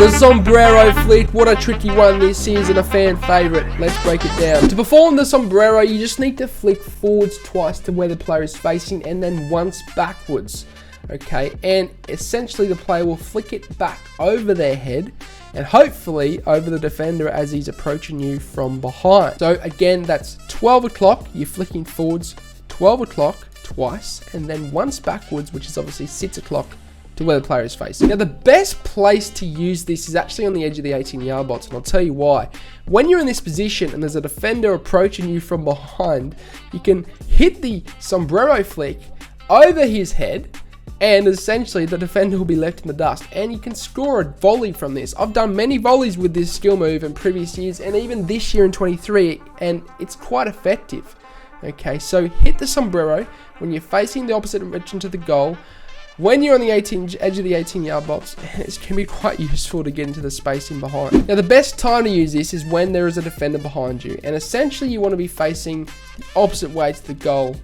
The sombrero flick, what a tricky one this is and a fan favourite. Let's break it down. To perform the sombrero, you just need to flick forwards twice to where the player is facing and then once backwards. Okay, and essentially the player will flick it back over their head and hopefully over the defender as he's approaching you from behind. So again, that's 12 o'clock, you're flicking forwards 12 o'clock twice and then once backwards, which is obviously 6 o'clock to where the player is facing. Now the best place to use this is actually on the edge of the 18-yard box, and I'll tell you why. When you're in this position and there's a defender approaching you from behind, you can hit the sombrero flick over his head and essentially the defender will be left in the dust, and you can score a volley from this. I've done many volleys with this skill move in previous years and even this year in 23, and it's quite effective. Okay, so hit the sombrero when you're facing the opposite direction to the goal. When you're on the edge of the 18-yard box, it can be quite useful to get into the spacing behind. Now the best time to use this is when there is a defender behind you, and essentially you want to be facing the opposite way to the goal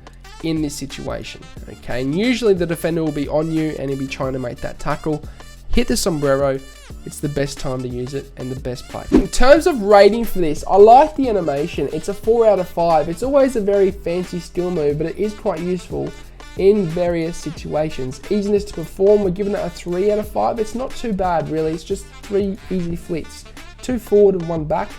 in this situation. Okay, and usually the defender will be on you and he'll be trying to make that tackle. Hit the sombrero, it's the best time to use it and the best play. In terms of rating for this, I like the animation. It's a 4 out of 5. It's always a very fancy skill move, but it is quite useful in various situations. Easiness to perform, we're giving it a 3 out of 5. It's not too bad really, it's just 3 easy flicks, 2 forward and 1 back.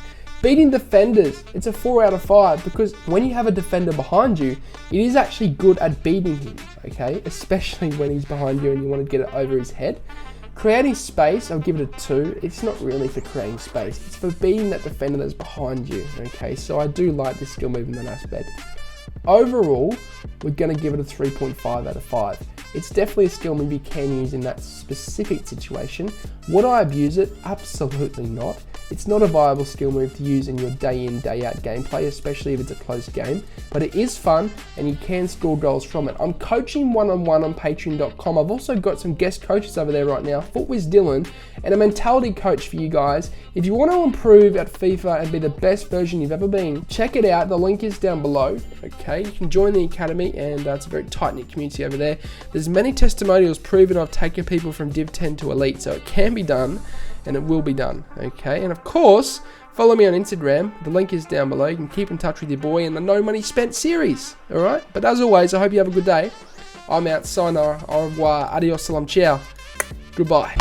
Beating defenders, it's a 4 out of 5 because when you have a defender behind you, it is actually good at beating him, okay? Especially when he's behind you and you want to get it over his head. Creating space, I'll give it a 2. It's not really for creating space, it's for beating that defender that's behind you, okay? So I do like this skill move in that aspect. Overall, we're going to give it a 3.5 out of 5. It's definitely a skill move you can use in that specific situation. Would I abuse it? Absolutely not. It's not a viable skill move to use in your day in, day out gameplay, especially if it's a close game, but it is fun and you can score goals from it. I'm coaching one-on-one on patreon.com. I've also got some guest coaches over there right now, Footwiz Dylan, and a mentality coach for you guys. If you want to improve at FIFA and be the best version you've ever been, check it out. The link is down below, okay? You can join the academy and it's a very tight-knit community over there. There's many testimonials proving I've taken people from Div 10 to Elite, so it can be done. And it will be done, okay? And of course, follow me on Instagram. The link is down below. You can keep in touch with your boy in the No Money Spent series, all right? But as always, I hope you have a good day. I'm out. Sayonara, au revoir, adios, salam, ciao. Goodbye.